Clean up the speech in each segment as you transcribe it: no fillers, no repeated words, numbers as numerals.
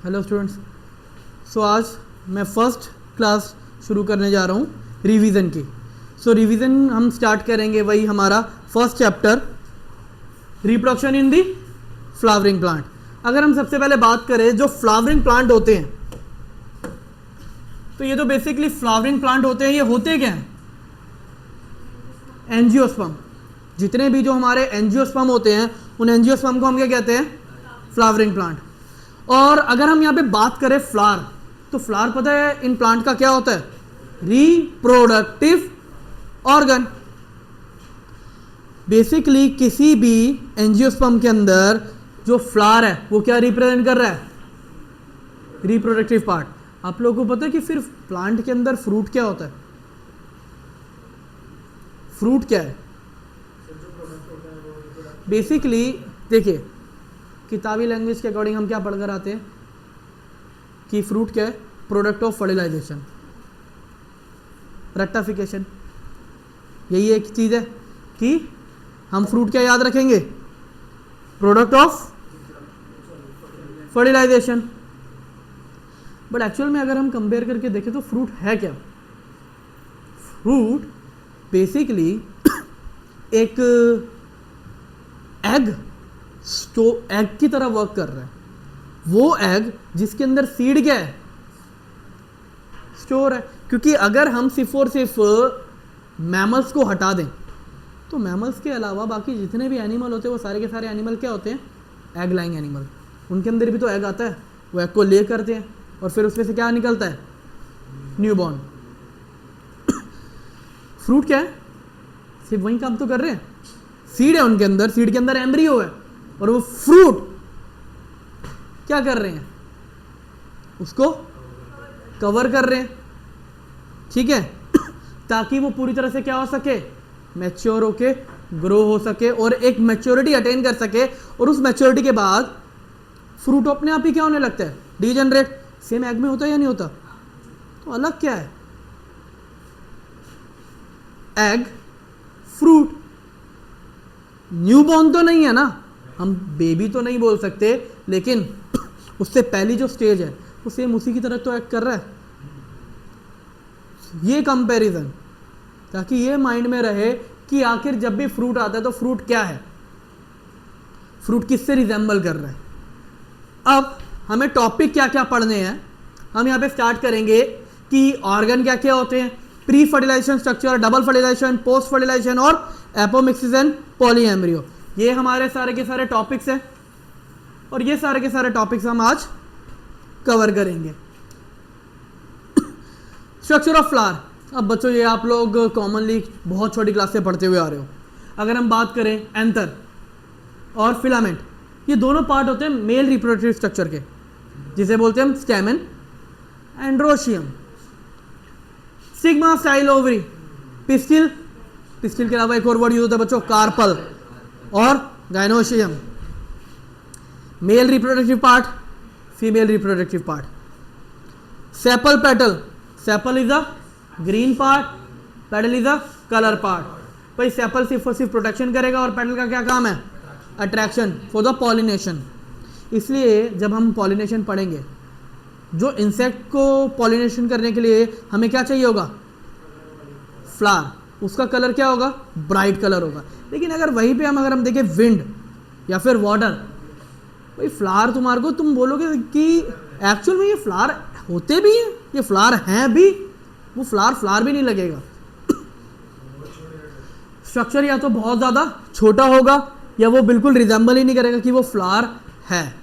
Hello students. आज मैं first class शुरू करने जा रहा हूँ रिवीजन की। रिवीजन हम स्टार्ट करेंगे वही हमारा first chapter reproduction in the flowering plant. अगर हम सबसे पहले बात करें जो फ्लावरिंग प्लांट होते हैं, तो ये तो बेसिकली फ्लावरिंग प्लांट होते हैं। ये होते क्या हैं? एंजियोस्पर्म। जितने भी जो हमारे एंजियोस्पर्म होते हैं उन एंजियोस्पर्म को हम क्या कहते हैं? Flowering plant. और अगर हम यहाँ पे बात करें फ्लावर, तो फ्लावर पता है इन प्लांट का क्या होता है? Reproductive organ. बेसिकली किसी भी एंजियोस्पर्म के अंदर जो फ्लावर है वो क्या रिप्रेजेंट कर रहा है? Reproductive part. आप लोगों को पता है कि फिर प्लांट के अंदर फ्रूट क्या होता है? फ्रूट क्या है? बेसिकली देखिए, किताबी लैंग्वेज के अकॉर्डिंग हम क्या पढ़कर आते हैं कि फ्रूट क्या है? Product of fertilization, rectification. यही एक चीज़ है कि हम फ्रूट क्या याद रखेंगे? Product of fertilization. But actual में अगर हम कंपेयर करके देखें तो फ्रूट है क्या? फ्रूट बेसिकली एक एग की तरह वर्क कर रहा है। वो एग जिसके अंदर सीड क्या है? स्टोर है। क्योंकि अगर हम सिर्फ और सिर्फ मैमल्स को हटा दें तो मैमल्स के अलावा बाकी जितने भी एनिमल होते हैं वो सारे के सारे एनिमल क्या होते हैं? Egg laying animal. उनके अंदर भी तो एग आता है, वो एग को ले करते हैं और फिर उसमें से क्या निकलता है? न्यूबॉर्न। फ्रूट क्या है? सिर्फ वही काम तो कर रहे हैं। सीड है उनके अंदर, सीड के अंदर एम्ब्रियो है और वो फ्रूट क्या कर रहे हैं? उसको कवर कर रहे हैं, ठीक है, ताकि वो पूरी तरह से क्या हो सके? मैच्योर होके ग्रो हो सके और एक मैच्योरिटी अटेन कर सके। और उस मैच्योरिटी के बाद फ्रूट अपने आप ही क्या होने लगता है? डीजनरेट। सेम एग में होता है या नहीं होता? तो अलग क्या है? Egg, fruit. न्यूबॉर्न तो नहीं है ना, हम बेबी तो नहीं बोल सकते, लेकिन उससे पहली जो स्टेज है वो सेम उसी की तरह तो एक्ट कर रहा है। ये कंपैरिजन, ताकि ये माइंड में रहे कि आखिर जब भी फ्रूट आता है तो फ्रूट क्या है? फ्रूट किससे रिजेंबल कर रहा है? अब हमें टॉपिक क्या क्या पढ़ने हैं, हम यहाँ पे स्टार्ट करेंगे कि ऑर्गन क्या क्या होते हैं, pre fertilization structure, double fertilization, post fertilization और एपोमिक्सिस एंड पॉलीएम्ब्रियो। ये हमारे सारे के सारे टॉपिक्स हैं और ये सारे के सारे टॉपिक्स हम आज कवर करेंगे। Structure of flower. अब बच्चों ये आप लोग कॉमनली बहुत छोटी क्लास से पढ़ते हुए आ रहे हो। अगर हम बात करें एंथर और फिलामेंट, ये दोनों पार्ट होते हैं मेल रिप्रोडक्टिव स्ट्रक्चर के, जिसे बोलते हैं हम stamen, androecium, sigma, style, ovary, pistil. Pistil के अलावा एक और वर्ड यूज होता है बच्चों, कार्पल और gynoecium. Male reproductive part, female reproductive part. Sepal, petal. Sepal is a green part, petal is a colour part. भाई सेपल सिर्फ और सिर्फ प्रोटेक्शन करेगा और पेटल का क्या काम है? Attraction for the pollination. इसलिए जब हम पॉलिनेशन पढ़ेंगे, जो इंसेक्ट को पॉलिनेशन करने के लिए हमें क्या चाहिए होगा? फ्लावर। उसका कलर क्या होगा? ब्राइट कलर होगा। लेकिन अगर वहीं पे अगर हम देखें विंड या फिर वाटर, भाई फ्लावर तुम्हारे को तुम बोलोगे कि एक्चुअल में ये फ्लावर होते भी हैं, ये फ्लावर हैं भी, वो फ्लावर भी नहीं लगेगा। स्ट्रक्चर या तो बहुत ज़्यादा छोटा होगा या वो बिल्कुल रिजेंबल ही नहीं करेगा कि वो फ्लावर है।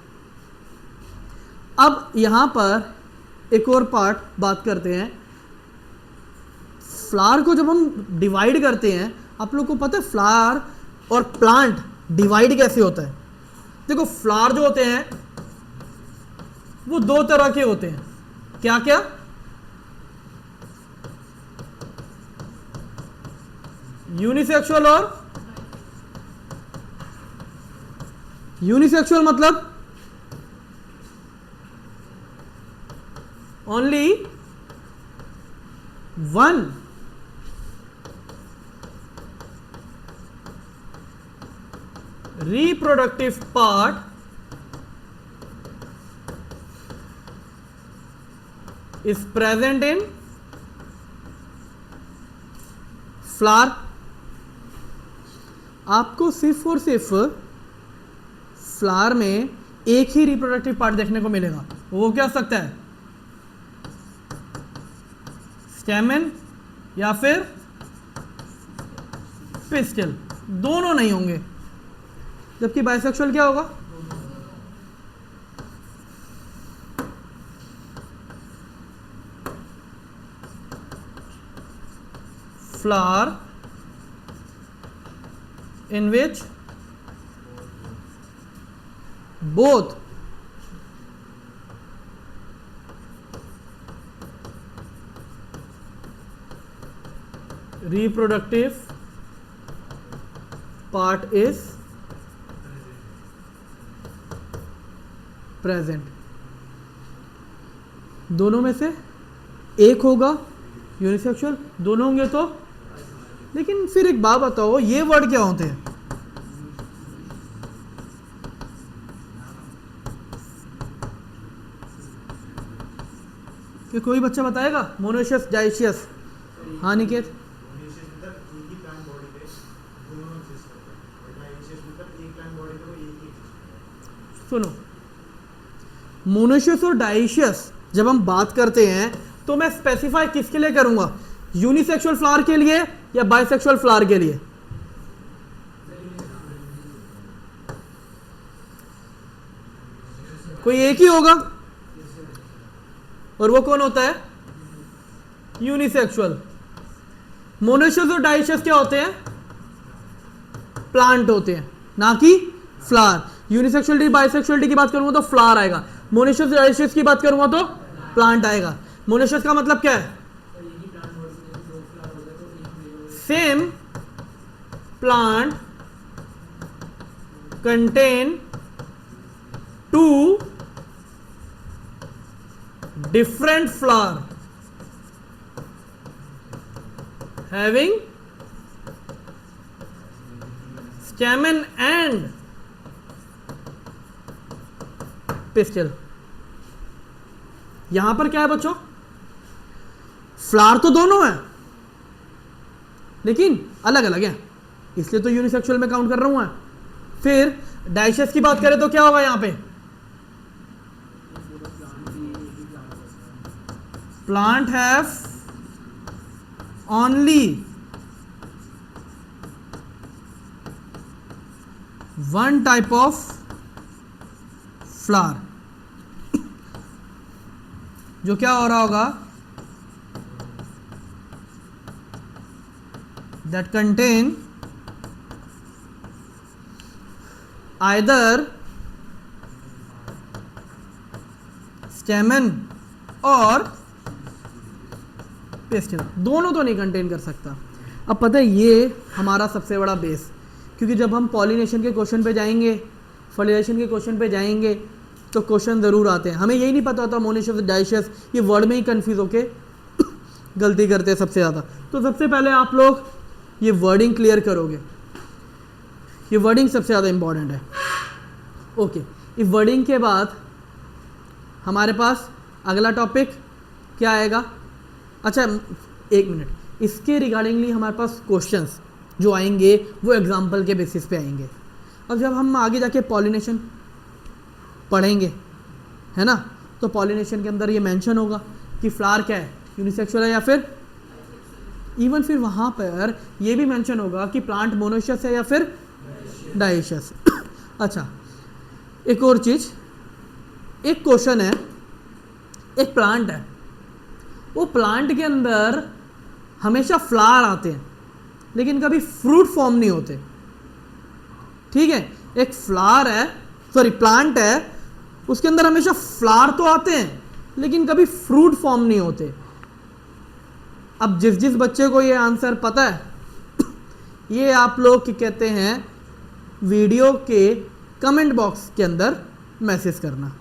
अब यहाँ पर एक और पार्ट बात करते हैं। फ्लावर को जब हम डिवाइड करते हैं, आप लोग को पता है फ्लावर और प्लांट डिवाइड कैसे होता है? देखो फ्लावर जो होते हैं वो दो तरह के होते हैं। क्या क्या? यूनिसेक्सुअल और यूनिसेक्सुअल मतलब only one reproductive part is present in flower. आपको सिर्फ और सिर्फ फ्लावर में एक ही रिप्रोडक्टिव पार्ट देखने को मिलेगा, वो क्या हो सकता है, स्टेमन या फिर पिस्टिल, दोनों नहीं होंगे। जबकि बाइसेक्सुअल क्या होगा, flower in which both reproductive part is present। दोनों में से एक होगा यूनिसेक्सुअल, दोनों होंगे तो। लेकिन फिर एक बात बताओ, ये वर्ड क्या होते हैं? कि कोई बच्चा बताएगा? Monoecious, dioecious. हाँ निकेत, सुनो, मोनोशियस और डाइशियस जब हम बात करते हैं तो मैं स्पेसिफाई किसके लिए करूंगा, यूनिसेक्सुअल फ्लावर के लिए या बाइसेक्सुअल फ्लावर के लिए? कोई एक ही होगा, और वो कौन होता है, यूनिसेक्सुअल। मोनोशियस और डाइशियस क्या होते हैं, प्लांट होते हैं, ना कि फ्लावर। यूनिसेक्सुअलिटी बाइसेक्सुअलिटी की बात करूंगा तो फ्लावर आएगा, मोनोशियस डाइशियस की बात करूंगा तो प्लांट आएगा। मोनोशियस का मतलब क्या है, same plant contain two different flower having स्टेमन and pistil. यहां पर क्या है बच्चों, फ्लावर तो दोनों है लेकिन अलग अलग है, इसलिए तो यूनिसेक्सुअल में काउंट कर रहा हूं मैं। फिर डाइशियस की बात करें तो क्या होगा, यहां पे plant have only one type of flower. जो क्या हो रहा होगा, that contain either stamen और pistil, दोनों तो नहीं कंटेन कर सकता। अब पता है ये हमारा सबसे बड़ा बेस, क्योंकि जब हम पॉलिनेशन के क्वेश्चन पे जाएंगे, फर्टिलाइजेशन के क्वेश्चन पे जाएंगे तो क्वेश्चन ज़रूर आते हैं। हमें यही नहीं पता होता मोनोशियस डाइशियस, ये वर्ड में ही कंफ्यूज होके गलती करते हैं सबसे ज़्यादा। तो सबसे पहले आप लोग ये वर्डिंग क्लियर करोगे, ये वर्डिंग सबसे ज़्यादा इंपॉर्टेंट है। ओके, इस वर्डिंग के बाद हमारे पास अगला टॉपिक क्या आएगा, अच्छा एक मिनट, इसके रिगार्डिंगली हमारे पास क्वेश्चंस जो आएंगे वो एग्जाम्पल के बेसिस पे आएंगे। और जब हम आगे जाके पॉलिनेशन पढ़ेंगे, है ना, तो पॉलिनेशन के अंदर ये मेंशन होगा कि फ्लावर क्या है, यूनिसेक्सुअल है या फिर इवन फिर वहाँ पर ये भी मेंशन होगा कि प्लांट मोनोशियस है या फिर डाइशियस। अच्छा, एक और चीज़, एक क्वेश्चन है, एक प्लांट है, वो प्लांट के अंदर हमेशा फ्लावर आते हैं लेकिन कभी फ्रूट फॉर्म नहीं होते। ठीक है, एक फ्लावर है, सॉरी प्लांट है, उसके अंदर हमेशा फ्लावर तो आते हैं लेकिन कभी फ्रूट फॉर्म नहीं होते। अब जिस जिस बच्चे को ये आंसर पता है ये आप लोग क्या कहते हैं वीडियो के कमेंट बॉक्स के अंदर मैसेज करना,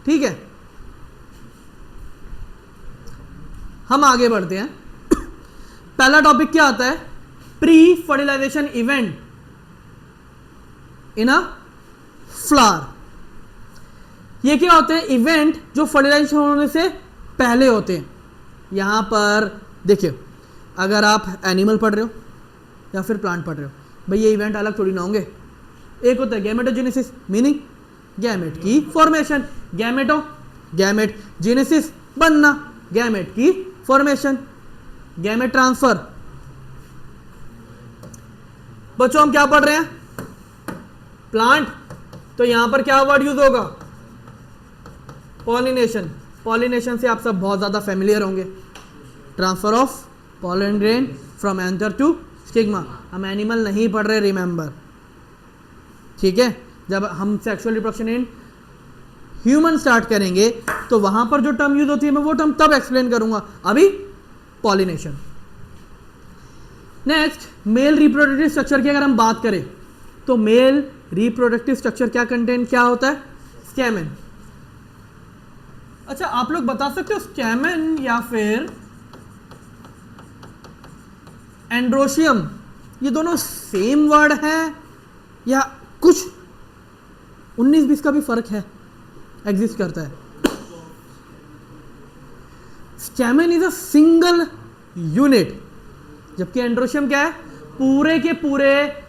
ठीक है। हम आगे बढ़ते हैं। पहला टॉपिक क्या आता है, pre fertilization event in a flower. ये क्या होते हैं? इवेंट जो फर्टिलाइजेशन होने से पहले होते हैं। यहाँ पर देखिए, अगर आप एनिमल पढ़ रहे हो या फिर प्लांट पढ़ रहे हो, भाई ये इवेंट अलग थोड़ी ना होंगे। एक होता है गैमेटोजेनेसिस, मीनिंग गैमेट की फॉर्मेशन, गैमेट जेनेसिस बनना, गैमेट की फॉर्मेशन, गैमेट ट्रांसफर। बच्चों हम क्या पढ़ रहे हैं? प्लांट। तो यहां पर क्या वर्ड यूज होगा? पॉलिनेशन। पॉलिनेशन से आप सब बहुत ज्यादा फेमिलियर होंगे। Transfer of pollen grain from anther to stigma. हम एनिमल नहीं पढ़ रहे, रिमेंबर, ठीक है? जब हम sexual reproduction in human start करेंगे तो वहां पर जो टर्म यूज होती है मैं वो टर्म तब एक्सप्लेन करूंगा, अभी pollination. Next, male reproductive structure की अगर हम बात करें तो मेल रिप्रोडक्टिव स्ट्रक्चर क्या कंटेंट क्या होता है? स्टैमेन। अच्छा, आप लोग बता सकते हो स्टैमेन या फिर एंड्रोशियम ये दोनों सेम वर्ड है या कुछ 19-20 का भी फर्क है, एग्जिस्ट करता है? Stamen is a single unit, जबकि एंड्रोशियम क्या है? पूरे के पूरे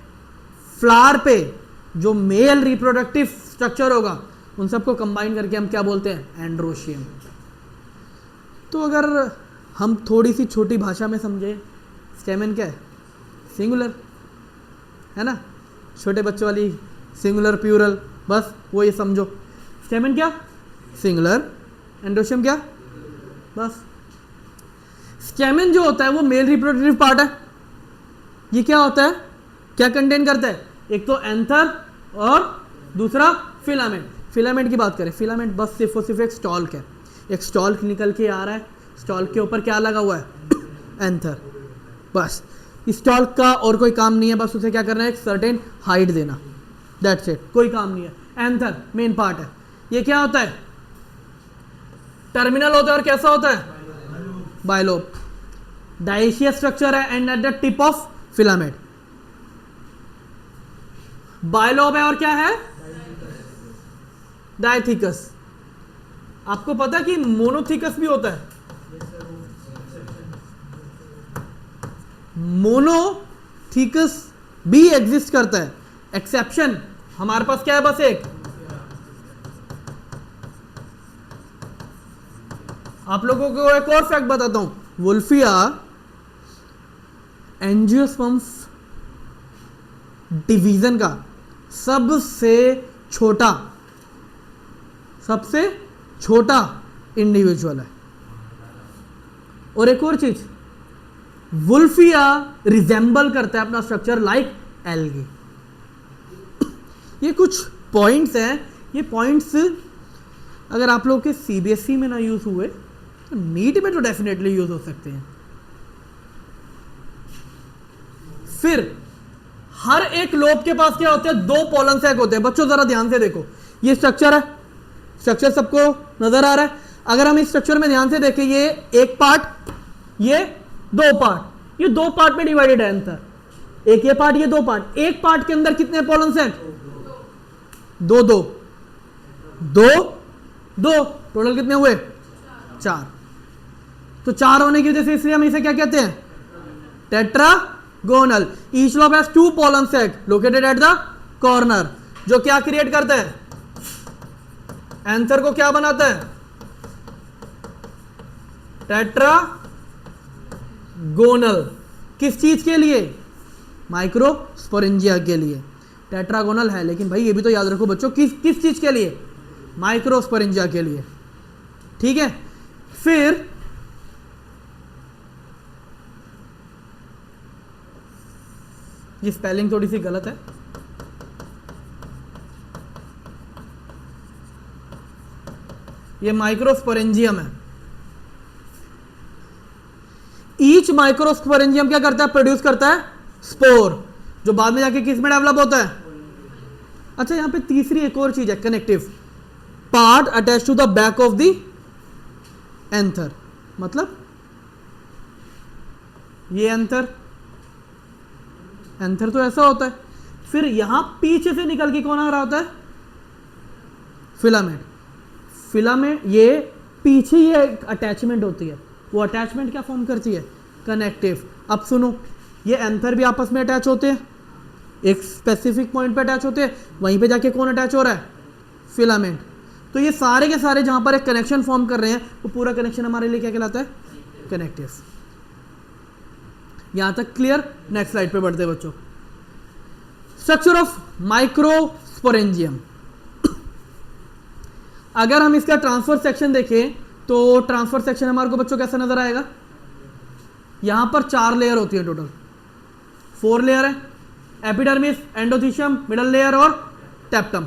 फ्लावर पे जो मेल रिप्रोडक्टिव स्ट्रक्चर होगा उन सबको कंबाइन करके हम क्या बोलते हैं? एंड्रोशियम। तो अगर हम थोड़ी सी छोटी भाषा में समझे, स्टैमेन क्या है? सिंगुलर, है ना? छोटे बच्चों वाली सिंगुलर प्लूरल, बस वो ये समझो। स्टैमेन क्या? सिंगुलर। एंड्रोशियम क्या? बस। स्टैमेन जो होता है वो मेल रिप्रोडक्टिव पार्ट है। ये क्या होता है? क्या कंटेन करता है? एक तो एंथर और दूसरा फिलामेंट। फिलामेंट की बात करें, फिलामेंट बस सिर्फ और सिर्फ एक स्टॉल्क है। एक स्टॉल्क निकल के आ रहा है, स्टॉल्क के ऊपर क्या लगा हुआ है? एंथर। बस स्टॉल्क का और कोई काम नहीं है, बस उसे क्या करना है? एक सर्टेन हाइट देना, दैट्स इट, कोई काम नहीं है। एंथर मेन पार्ट है। ये क्या होता है? टर्मिनल होता है और कैसा होता है? बायलोब। डाइशियस स्ट्रक्चर है and at the tip of filament. Bilobed है और क्या है? डायथिकस। आपको पता है कि मोनोथिकस भी होता है? मोनोथिकस भी एग्जिस्ट करता है। एक्सेप्शन हमारे पास क्या है? बस एक। आप लोगों को एक और फैक्ट बताता हूं, वुल्फिया एंजियोस्पर्म डिवीजन का सबसे छोटा इंडिविजुअल है। और एक और चीज, वुल्फिया रिजेंबल करता है अपना स्ट्रक्चर लाइक एल्गी। ये कुछ पॉइंट्स हैं, ये पॉइंट्स अगर आप लोग के सीबीएसई में ना यूज हुए तो नीट में तो डेफिनेटली यूज हो सकते हैं। फिर हर एक लोब के पास क्या होते हैं? 2 पोलन सैक होते हैं। बच्चों जरा ध्यान से देखो, ये स्ट्रक्चर है, स्ट्रक्चर सबको नजर आ रहा है? अगर हम इस स्ट्रक्चर में ध्यान से देखें, ये एक पार्ट, ये 2 पार्ट, ये 2 पार्ट में डिवाइडेड है एंथर। एक ये पार्ट, ये 2 पार्ट। एक पार्ट के अंदर कितने पोलन सैक? 2 2 2 2, टोटल कितने हुए? 4। तो 4 होने की वजह से इसलिए हम इसे क्या कहते हैं? Tetragonal. Each lobe has 2 pollen sac located at the corner, जो क्या क्रिएट करता है? एंथर को क्या बनाता है? टेट्रागोनल। किस चीज के लिए? माइक्रोस्पोरेंजिया के लिए टेट्रागोनल है। लेकिन भाई ये भी तो याद रखो बच्चों, किस चीज के लिए? माइक्रोस्पोरेंजिया के लिए, ठीक है? फिर ये स्पेलिंग थोड़ी सी गलत है, ये माइक्रोस्पोरेंजियम है। ईच माइक्रोस्पोरेंजियम क्या करता है? प्रोड्यूस करता है स्पोर, जो बाद में जाके किस में डेवलप होता है? अच्छा, यहां पे तीसरी एक और चीज है, connective part attach to the back of the anther. मतलब ये एंथर तो ऐसा होता है, फिर यहां पीछे से निकल के कौन आ रहा होता है? फिलामेंट। फिलामेंट, ये पीछे ये अटैचमेंट होती है, वो अटैचमेंट क्या फॉर्म करती है, कनेक्टिव। अब सुनो, ये एंथर भी आपस में अटैच होते हैं, एक स्पेसिफिक पॉइंट पे अटैच होते हैं, वहीं पे जाके कौन अटैच हो रहा है, फिलामेंट। तो ये सारे के सारे जहां पर एक कनेक्शन फॉर्म कर रहे हैं, वो पूरा कनेक्शन हमारे लिए क्या कहलाता है, कनेक्टिव। यहां तक क्लियर। नेक्स्ट स्लाइड पे बढ़ते हैं बच्चों। Structure of microsporangium. अगर हम इसका ट्रांसफर सेक्शन देखें तो ट्रांसफर सेक्शन हमारे को बच्चों कैसा नजर आएगा, यहां पर 4 लेयर होती है, टोटल 4 लेयर है, एपिडर्मिस, एंडोथीशियम, मिडल लेयर और टेप्टम।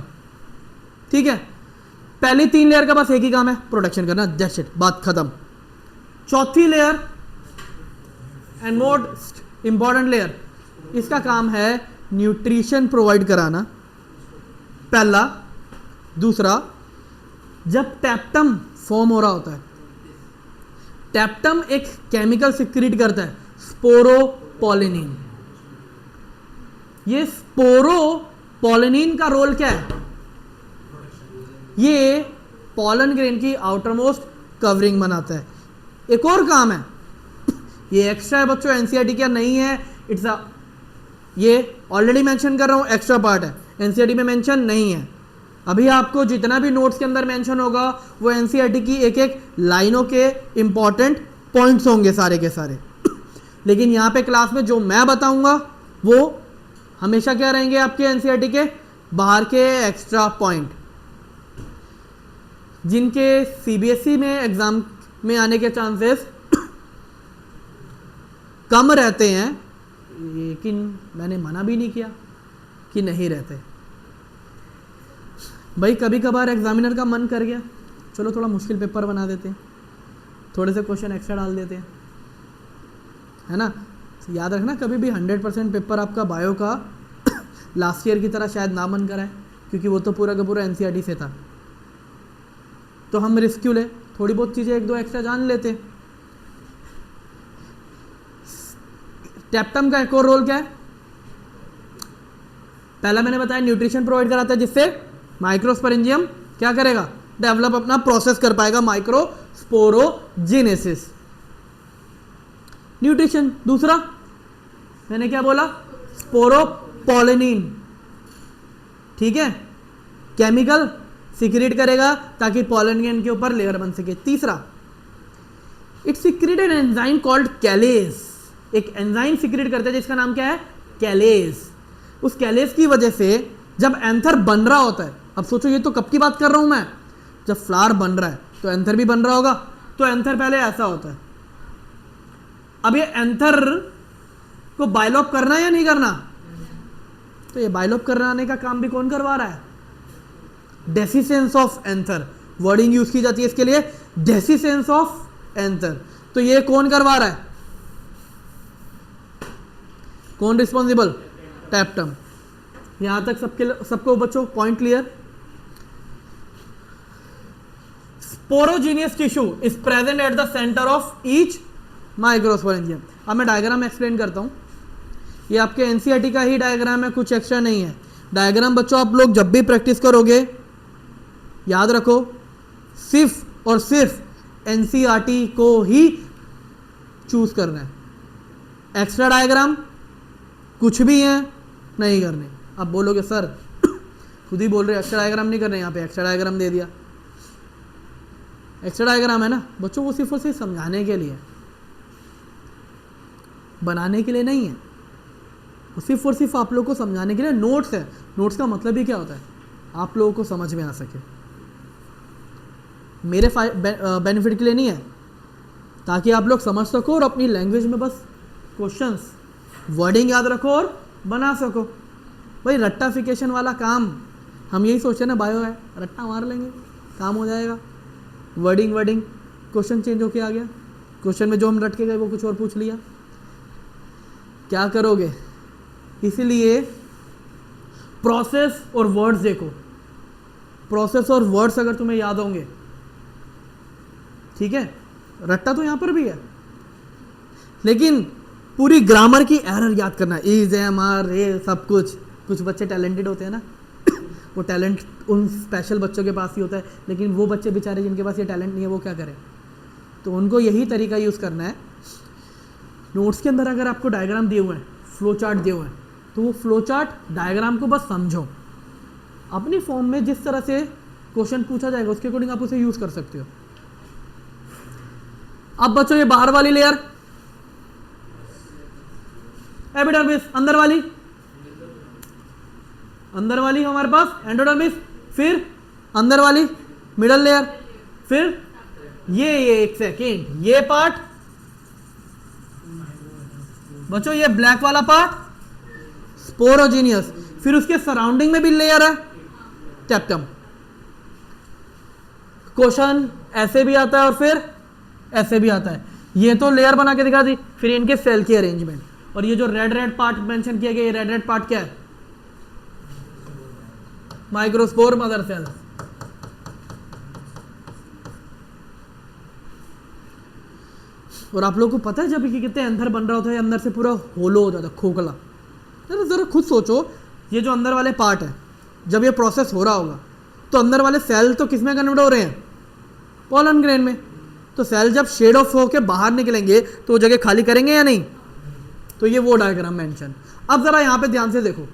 ठीक है, पहली 3 लेयर का बस एक ही काम है, प्रोटेक्शन करना, दैट्स इट, बात खत्म। चौथी layer and most important layer, इसका काम है न्यूट्रिशन प्रोवाइड कराना, पहला। दूसरा, जब टेप्टम फॉर्म हो रहा होता है, टेप्टम एक केमिकल सिक्रीट करता है, स्पोरोपोलिनिन। ये स्पोरोपोलिनिन का रोल क्या है, ये पॉलन ग्रेन की आउटर मोस्ट कवरिंग बनाता है। एक और काम है, ये एक्स्ट्रा है बच्चों, एनसीईआरटी क्या नहीं है, इट्स अ, ये ऑलरेडी मेंशन कर रहा हूं, एक्स्ट्रा पार्ट है, एनसीईआरटी में मेंशन नहीं है। अभी आपको जितना भी नोट्स के अंदर मेंशन होगा वो एनसीईआरटी की एक एक लाइनों के इंपॉर्टेंट पॉइंट्स होंगे सारे के सारे, लेकिन यहाँ पे क्लास में जो मैं बताऊंगा वो हमेशा क्या रहेंगे, आपके एनसीईआरटी के बाहर के एक्स्ट्रा पॉइंट, जिनके सीबीएसई में एग्जाम में आने के चांसेस कम रहते हैं, लेकिन मैंने मना भी नहीं किया कि नहीं रहते। भाई कभी कभार एग्जामिनर का मन कर गया, चलो थोड़ा मुश्किल पेपर बना देते हैं, थोड़े से क्वेश्चन एक्स्ट्रा डाल देते हैं, है ना। याद रखना, कभी भी 100% पेपर आपका बायो का लास्ट ईयर की तरह शायद ना मन कराए, क्योंकि वो तो पूरा का पूरा एनसीईआरटी से था। तो हम रिस्क क्यों ले, थोड़ी बहुत चीज़ें 1-2 एक्स्ट्रा जान लेते। टेप्टम का एक और रोल क्या है, पहला मैंने बताया न्यूट्रिशन प्रोवाइड कराता है, जिससे माइक्रोस्पोरेंजियम क्या करेगा, डेवलप अपना प्रोसेस कर पाएगा, माइक्रोस्पोरोजेनेसिस, न्यूट्रिशन। दूसरा मैंने क्या बोला, स्पोरोपोलिनिन, ठीक है, केमिकल सिक्रीट करेगा ताकि पॉलन ग्रेन के ऊपर लेयर बन सके। तीसरा, it secrete an enzyme called callase, एक एंजाइम सिक्रीट करता है जिसका नाम क्या है, कैलेज। उस कैलेज की वजह से जब एंथर बन रहा होता है, अब सोचो ये तो कब की बात कर रहा हूं मैं, जब फ्लावर बन रहा है तो एंथर भी बन रहा होगा, तो एंथर पहले ऐसा होता है। अब ये एंथर को बाइलॉप करना है या नहीं करना, तो ये बाइलॉप कराने का काम भी कौन करवा रहा है, डेसिसेंस ऑफ एंथर, वर्डिंग यूज की जाती है इसके लिए, डेसिसेंस ऑफ एंथर। तो ये कौन करवा रहा है, कौन रिस्पॉन्सिबल, टेप्टम। यहां तक सबको बच्चों point clear. Sporogenous tissue is present at the centre of each microsporangium. अब मैं डायग्राम एक्सप्लेन करता हूं, ये आपके एनसीईआरटी का ही डायग्राम है, कुछ एक्स्ट्रा नहीं है। डायग्राम बच्चों आप लोग जब भी प्रैक्टिस करोगे याद रखो, सिर्फ और सिर्फ एनसीईआरटी को ही चूज करना है, एक्स्ट्रा डायग्राम कुछ भी है नहीं करने। आप बोलोगे सर खुद ही बोल रहे एक्स्ट्रा डायग्राम नहीं करने, यहाँ पे एक्स्ट्रा डायग्राम दे दिया। एक्स्ट्रा डायग्राम है ना बच्चों, वो सिर्फ और सिर्फ समझाने के लिए, बनाने के लिए नहीं है, वो सिर्फ और सिर्फ आप लोगों को समझाने के लिए। नोट्स है, नोट्स का मतलब ही क्या होता है, आप लोगों को समझ में आ सके, मेरे बेनिफिट के लिए नहीं है, ताकि आप लोग समझ सको और अपनी लैंग्वेज में बस क्वेश्चंस वर्डिंग याद रखो और बना सको। भाई रट्टाफिकेशन वाला काम हम यही सोचते हैं ना, बायो है रट्टा मार लेंगे काम हो जाएगा, वर्डिंग क्वेश्चन चेंज होके आ गया, क्वेश्चन में जो हम रट के गए वो कुछ और पूछ लिया, क्या करोगे। इसीलिए प्रोसेस और वर्ड्स देखो, प्रोसेस और वर्ड्स अगर तुम्हें याद होंगे, ठीक है, रट्टा तो यहां पर भी है, लेकिन पूरी ग्रामर की एरर याद करना, इज एम आर ए सब कुछ। कुछ बच्चे टैलेंटेड होते हैं ना वो टैलेंट उन स्पेशल बच्चों के पास ही होता है, लेकिन वो बच्चे बेचारे जिनके पास ये टैलेंट नहीं है वो क्या करें? तो उनको यही तरीका यूज़ करना है। नोट्स के अंदर अगर आपको डायग्राम दिए हुए हैं, फ्लो चार्ट दिए हुए हैं, तो वो फ्लो चार्ट डायग्राम को बस समझो, अपनी फॉर्म में जिस तरह से क्वेश्चन पूछा जाएगा उसके अकॉर्डिंग आप उसे यूज़ कर सकते हो। अब बच्चों ये बाहर वाली लेयर एपिडर्मिस, अंदर वाली हमारे पास एंडोडर्मिस, फिर अंदर वाली मिडल लेयर, फिर ये एक सेकेंड, ये पार्ट बच्चों, ये ब्लैक वाला पार्ट स्पोरोजीनियस, फिर उसके सराउंडिंग में भी लेयर है टेप्टम। क्वेश्चन ऐसे भी आता है और फिर ऐसे भी आता है। ये तो लेयर बना के दिखा दी, फिर इनके सेल की अरेंजमेंट, और ये जो रेड पार्ट मेंशन किया गया, ये रेड पार्ट क्या है? Microspore mother cell. और आप लोगों को पता है जब ये कितने अंदर बन रहा होता है, अंदर से पूरा होलो हो जाता है, खोखला। जरा खुद सोचो, ये जो अंदर वाले पार्ट है, जब ये प्रोसेस हो रहा होगा तो अंदर वाले सेल तो किस में कन्वर्ट हो रहे हैं? पोलन ग्रेन में। तो सेल जब शेड ऑफ होकर बाहर निकलेंगे तो वो जगह खाली करेंगे या नहीं? तो ये वो डायग्राम मेंशन। अब जरा यहां पे ध्यान से देखो,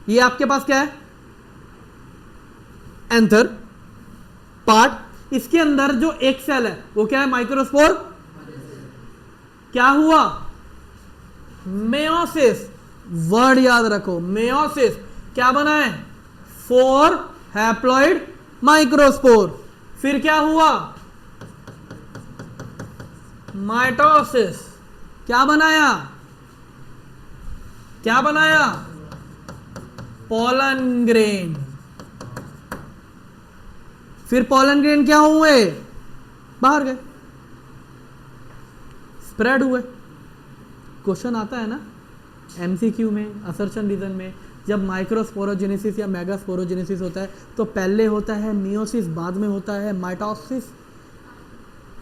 ये आपके पास क्या है? Anther part. इसके अंदर जो एक सेल है वो क्या है? माइक्रोस्पोर। क्या हुआ? मेयोसिस। वर्ड याद रखो, मेयोसिस। क्या बना है? 4 हैप्लॉइड माइक्रोस्पोर। फिर क्या हुआ? माइटोसिस। क्या बनाया? Pollen grain. फिर पोलन ग्रेन क्या हुए? बाहर गए, स्प्रेड हुए। क्वेश्चन आता है ना एमसीक्यू में, असर्शन रीजन में, जब माइक्रोस्पोरोजेनेसिस या मेगास्पोरोजेनेसिस होता है तो पहले होता है मियोसिस, बाद में होता है माइटोसिस,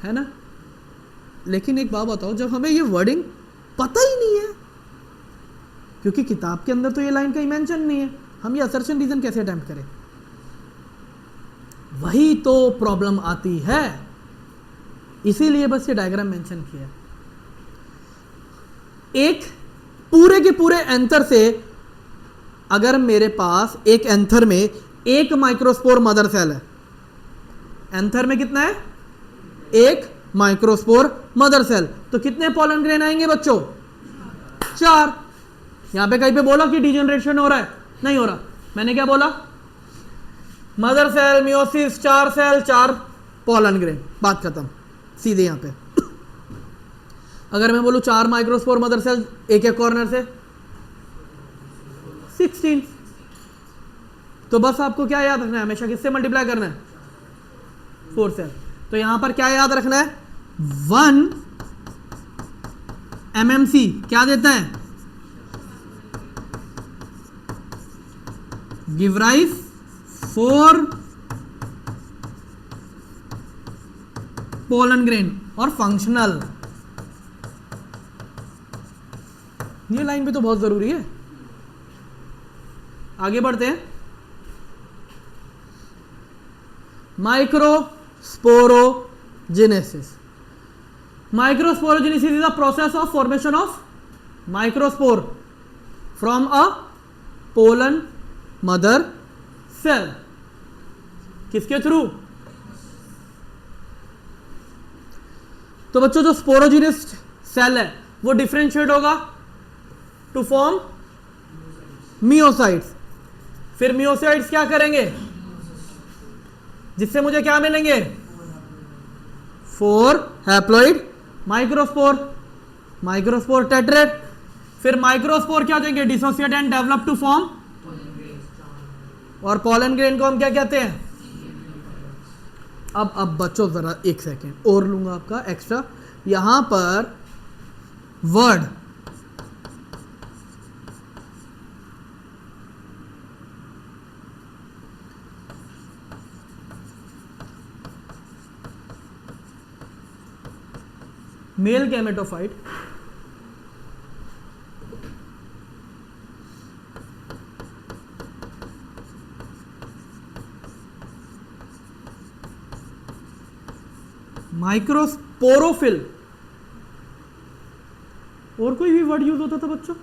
है ना? लेकिन एक बात बताओ, जब हमें ये वर्डिंग पता ही नहीं है, क्योंकि किताब के अंदर तो ये लाइन कहीं मेंशन नहीं है, हम ये असर्शन रीजन कैसे अटेम्प्ट करें? वही तो प्रॉब्लम आती है, इसीलिए बस ये डायग्राम मेंशन किया। एक पूरे के पूरे एंथर से, अगर मेरे पास एक एंथर में एक माइक्रोस्पोर मदर सेल है, एंथर में कितना है? एक माइक्रोस्पोर मदर सेल, तो कितने पोलन ग्रेन आएंगे बच्चों? 4। यहां पे कहीं पे बोला कि डिजेनरेशन हो रहा है? नहीं हो रहा। मैंने क्या बोला? Mother cell, meiosis, 4 cell, 4 pollen grain, बात खत्म सीधे यहां पे। अगर मैं बोलूं 4 माइक्रोस्पोर मदर सेल एक एक कॉर्नर से 16, तो बस आपको क्या याद रखना है? हमेशा किससे मल्टीप्लाई करना है? 4 सेल। तो यहां पर क्या याद रखना है? 1 MMC क्या देता है? गिव राइज 4 पोलन ग्रेन और फंक्शनल। ये लाइन भी तो बहुत जरूरी है। आगे बढ़ते हैं। Microsporogenesis. Microsporogenesis is a process of formation of microspore from a pollen mother cell. किसके थ्रू? तो बच्चों जो स्पोरोजिनस सेल है वो डिफरेंशिएट होगा टू फॉर्म मियोसाइट्स। फिर मियोसाइट्स क्या करेंगे? जिससे मुझे क्या मिलेंगे? 4 हैप्लॉइड माइक्रोस्पोर टेट्रेट। फिर माइक्रोस्पोर क्या देंगे? Dissociate and develop to form, और पोलन ग्रेन को हम क्या कहते हैं? अब बच्चों जरा एक सेकेंड और लूंगा आपका एक्स्ट्रा। यहां पर वर्ड मेल गैमेटोफाइट माइक्रोस्पोरोफिल, और कोई भी वर्ड यूज होता था बच्चों?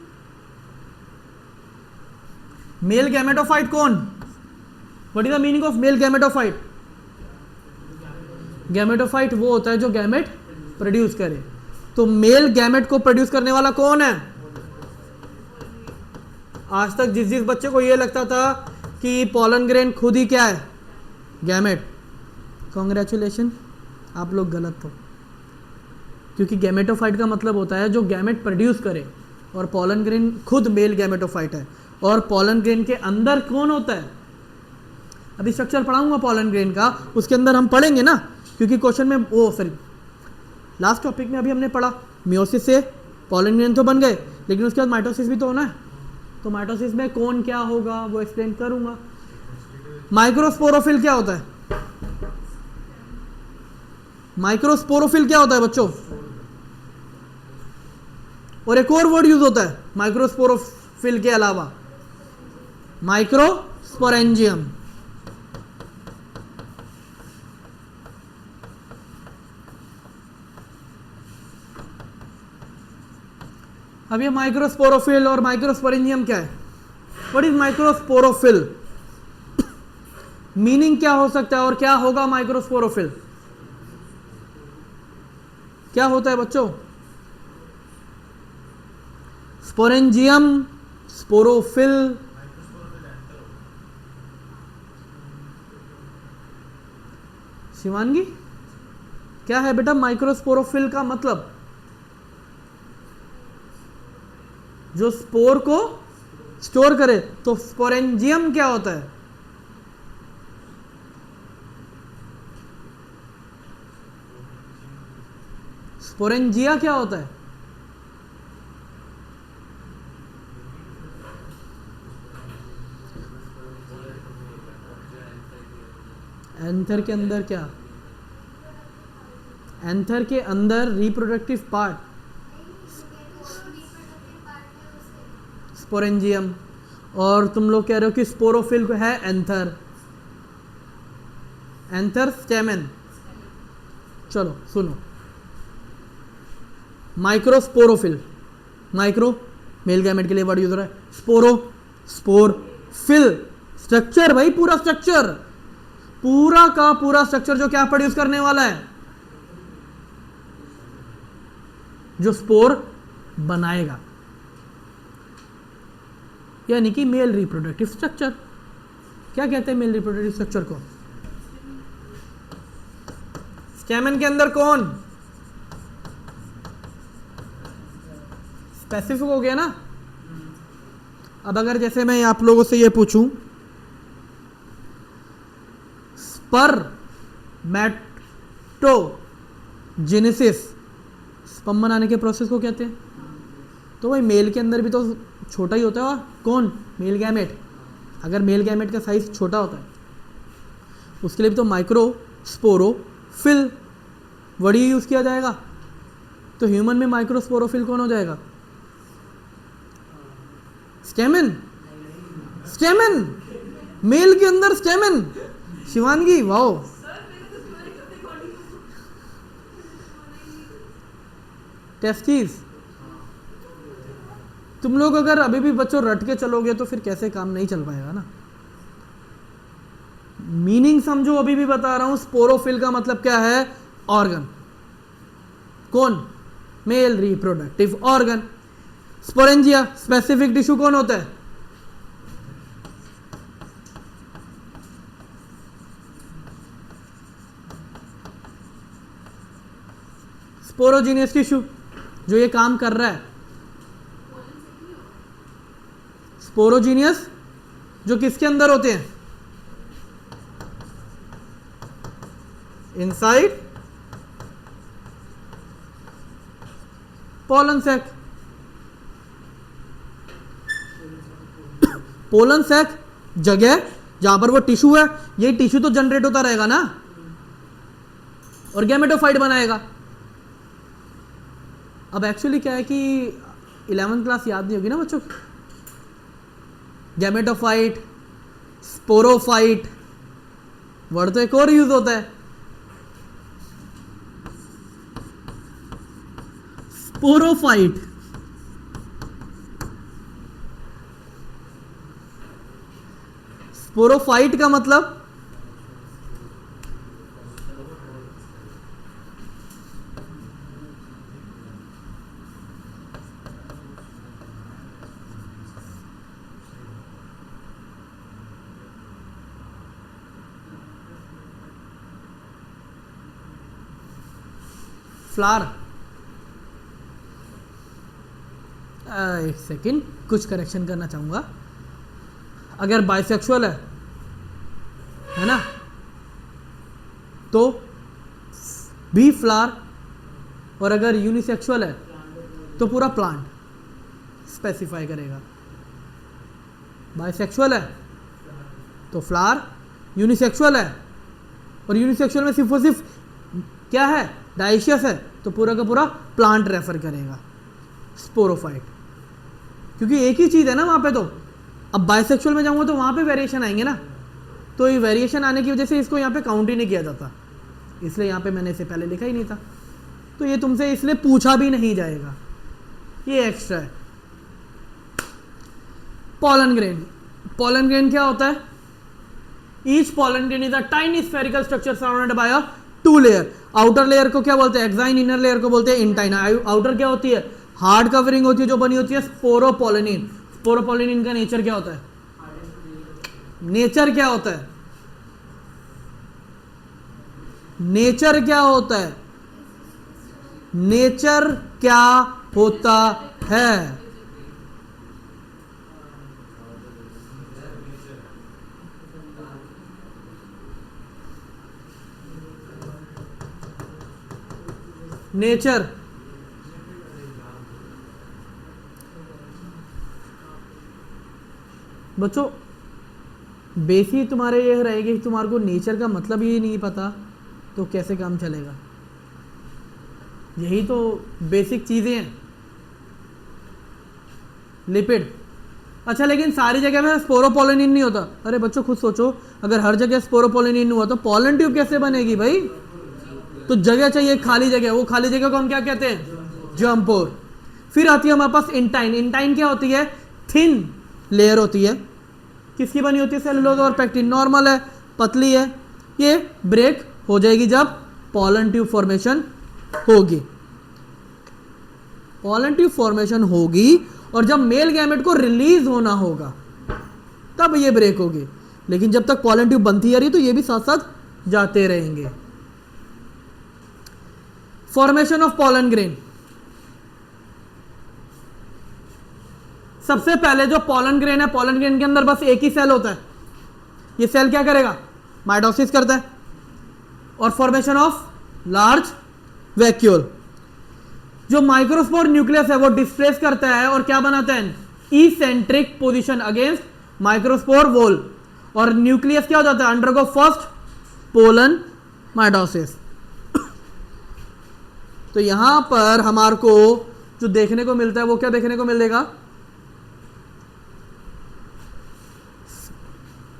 मेल गैमेटोफाइट कौन? What is the meaning of male gametophyte? Gametophyte वो होता है जो गैमेट प्रोड्यूस करे। तो मेल गैमेट को प्रोड्यूस करने वाला कौन है? आज तक जिस जिस बच्चे को ये लगता था कि पॉलन ग्रेन खुद ही क्या है, गैमेट, कॉन्ग्रेचुलेशन, आप लोग गलत हो। क्योंकि गैमेटोफाइट का मतलब होता है जो गैमेट प्रोड्यूस करे, और पॉलन ग्रेन खुद मेल गैमेटोफाइट है। और पॉलन ग्रेन के अंदर कौन होता है? अभी स्ट्रक्चर पढ़ाऊंगा पॉलन ग्रेन का, उसके अंदर हम पढ़ेंगे ना, क्योंकि क्वेश्चन में वो सॉरी लास्ट टॉपिक में अभी हमने पढ़ा मियोसिस से पॉलन ग्रेन तो बन गए, लेकिन उसके बाद माइटोसिस भी तो होना है। तो माइटोसिस में कौन क्या होगा वो एक्सप्लेन करूंगा। माइक्रोस्पोरोफिल क्या होता है? माइक्रोस्पोरोफिल क्या होता है बच्चों? और एक और वर्ड यूज होता है माइक्रोस्पोरोफिल के अलावा, माइक्रोस्पोरेंजियम। अब ये माइक्रोस्पोरोफिल और माइक्रोस्पोरेंजियम क्या है? What is microsporophyll? मीनिंग क्या हो सकता है और क्या होगा माइक्रोस्पोरोफिल? क्या होता है बच्चों? स्पोरेंजियम, स्पोरोफिल, शिवानगी क्या है बेटा माइक्रोस्पोरोफिल का मतलब? जो स्पोर को स्टोर करे। तो स्पोरेंजियम क्या होता है? स्पोरेंजिया क्या होता है? एंथर के अंदर क्या? एंथर के अंदर रिप्रोडक्टिव पार्ट स्पोरेंजियम, और तुम लोग कह रहे हो कि स्पोरोफिल है एंथर, एंथर स्टेमन। चलो सुनो, माइक्रोस्पोरोफिल, माइक्रो मेल गैमेट के लिए वर्ड यूज हो रहा है, स्पोरो स्पोर, फिल स्ट्रक्चर, भाई पूरा स्ट्रक्चर, पूरा का पूरा स्ट्रक्चर जो क्या प्रोड्यूस करने वाला है? जो स्पोर बनाएगा, यानी कि मेल रिप्रोडक्टिव स्ट्रक्चर। क्या कहते हैं मेल रिप्रोडक्टिव स्ट्रक्चर को? स्टेमन के अंदर कौन? स्पेसिफिक हो गया ना। अब अगर जैसे मैं आप लोगों से ये पूछूं, स्पर्मेटोजेनेसिस, स्पर्म बनाने के प्रोसेस को कहते हैं। तो भाई मेल के अंदर भी तो छोटा ही होता है, और कौन? Male gamete. अगर मेल गैमेट का साइज छोटा होता है उसके लिए भी तो माइक्रोस्पोरोफिल वर्ड ही यूज किया जाएगा। तो ह्यूमन में माइक्रोस्पोरोफिल कौन हो जाएगा? स्टेमन, स्टेमन, मेल के अंदर स्टेमन। Shivangi wow, testis. तुम लोग अगर अभी भी बच्चों रट के चलोगे तो फिर कैसे काम नहीं चल पाएगा ना। मीनिंग समझो, अभी भी बता रहा हूं। स्पोरोफिल का मतलब क्या है? ऑर्गन। कौन? Male reproductive organ. Sporangia, specific tissue कौन होता है? स्पोरोजीनियस टिश्यू जो ये काम कर रहा है। स्पोरोजीनियस जो किसके अंदर होते हैं? Inside pollen sac. Pollen sac जगह जहां पर वो टिश्यू है, ये टिश्यू तो जनरेट होता रहेगा ना, और गैमेटोफाइट बनाएगा। अब एक्चुअली क्या है कि 11th क्लास याद नहीं होगी ना बच्चों। गैमेटोफाइट, स्पोरोफाइट, वर्ड तो एक और यूज होता है। स्पोरोफाइट, स्पोरोफाइट का मतलब फ्लावर। एक सेकेंड, कुछ करेक्शन करना चाहूंगा। अगर बाइसेक्सुअल है ना, तो बी फ्लावर, और अगर यूनिसेक्सुअल है तो पूरा प्लांट स्पेसिफाई करेगा। बाइसेक्सुअल है तो फ्लावर, यूनिसेक्सुअल है और यूनिसेक्सुअल में सिर्फ और सिर्फ क्या है, डाइशियस है, तो पूरा का पूरा प्लांट रेफर करेगा स्पोरोफाइट, क्योंकि एक ही चीज़ है ना वहाँ पे। तो अब बाइसेक्सुअल में जाऊँगा तो वहाँ पे वेरिएशन आएंगे ना, तो ये वेरिएशन आने की वजह से इसको यहाँ पे काउंट ही नहीं किया जाता, इसलिए यहाँ पे मैंने इसे पहले लिखा ही नहीं था। तो ये तुमसे इसलिए पूछा भी नहीं जाएगा, ये एक्स्ट्रा है। पॉलन ग्रेन, पॉलन ग्रेन क्या होता है? Each pollen grain is a tiny spherical structure surrounded by a two layer. Outer layer को क्या बोलते हैं? एक्साइन। इनर लेयर को बोलते हैं इंटाइन। आउटर क्या होती है? हार्ड कवरिंग होती है जो बनी होती है स्पोरोपोलिनिन। स्पोरोपोलिनिन का नेचर क्या होता है? नेचर क्या होता है? नेचर क्या होता है? नेचर क्या होता है? नेचर बच्चों बेसिक तुम्हारे यह रहेगी कि तुम्हारे को नेचर का मतलब ही नहीं पता तो कैसे काम चलेगा। यही तो बेसिक चीजें हैं। लिपिड, अच्छा लेकिन सारी जगह में स्पोरोपोलिनिन नहीं होता। अरे बच्चों खुद सोचो, अगर हर जगह स्पोरोपोलिनिन हुआ तो पॉलन ट्यूब कैसे बनेगी भाई? तो जगह चाहिए, खाली जगह। वो खाली जगह को हम क्या कहते हैं? जर्म पोर। फिर आती है हमारे पास इंटाइन। इंटाइन क्या होती है? थिन लेयर होती है। किसकी बनी होती है? सेलुलोज और पेक्टिन। नॉर्मल है, पतली है। ये ब्रेक हो जाएगी जब पॉलन ट्यूब फॉर्मेशन होगी। पॉलन ट्यूब फॉर्मेशन होगी और जब मेल गैमेट को रिलीज होना होगा तब ये ब्रेक होगी। लेकिन जब तक पॉलन ट्यूब बनती आ रही है तो ये भी साथ साथ जाते रहेंगे। Formation of pollen grain. सबसे पहले जो पॉलन ग्रेन है, पॉलन ग्रेन के अंदर बस एक ही सेल होता है। ये सेल क्या करेगा? माइटोसिस करता है और फॉर्मेशन ऑफ लार्ज वैक्यूल। जो माइक्रोस्पोर न्यूक्लियस है वो डिस्प्लेस करता है और क्या बनाता है? Eccentric position against microspore wall. और न्यूक्लियस क्या हो जाता है? Undergo first pollen mitosis. तो यहां पर हमारे को जो देखने को मिलता है वो क्या देखने को मिलेगा?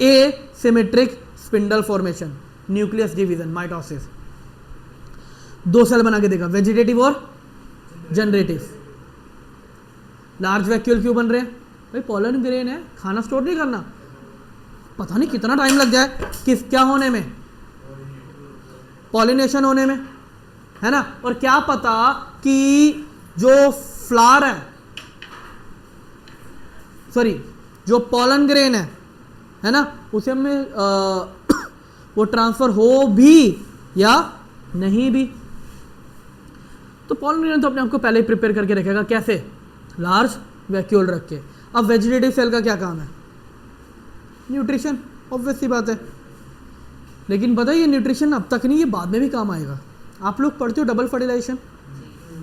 A symmetric spindle formation, nucleus division, mitosis. दो सेल बना के देखा, वेजिटेटिव और जनरेटिव। लार्ज वैक्यूल क्यों बन रहे हैं भाई? पॉलन ग्रेन है, खाना स्टोर नहीं करना। पता नहीं कितना टाइम लग जाए किस क्या होने में, पॉलिनेशन होने में, है ना। और क्या पता कि जो फ्लावर है, सॉरी जो पॉलन ग्रेन है ना, उसे में वो ट्रांसफर हो भी या नहीं भी। तो पॉलन ग्रेन तो अपने आप को पहले ही प्रिपेयर करके रखेगा। कैसे? लार्ज वैक्यूल रख के। अब वेजिटेटिव सेल का क्या काम है? न्यूट्रिशन, ऑब्वियस सी बात है। लेकिन बताइए न्यूट्रिशन अब तक नहीं, ये बाद में भी काम आएगा। आप लोग पढ़ते हो डबल फर्टिलाइजेशन,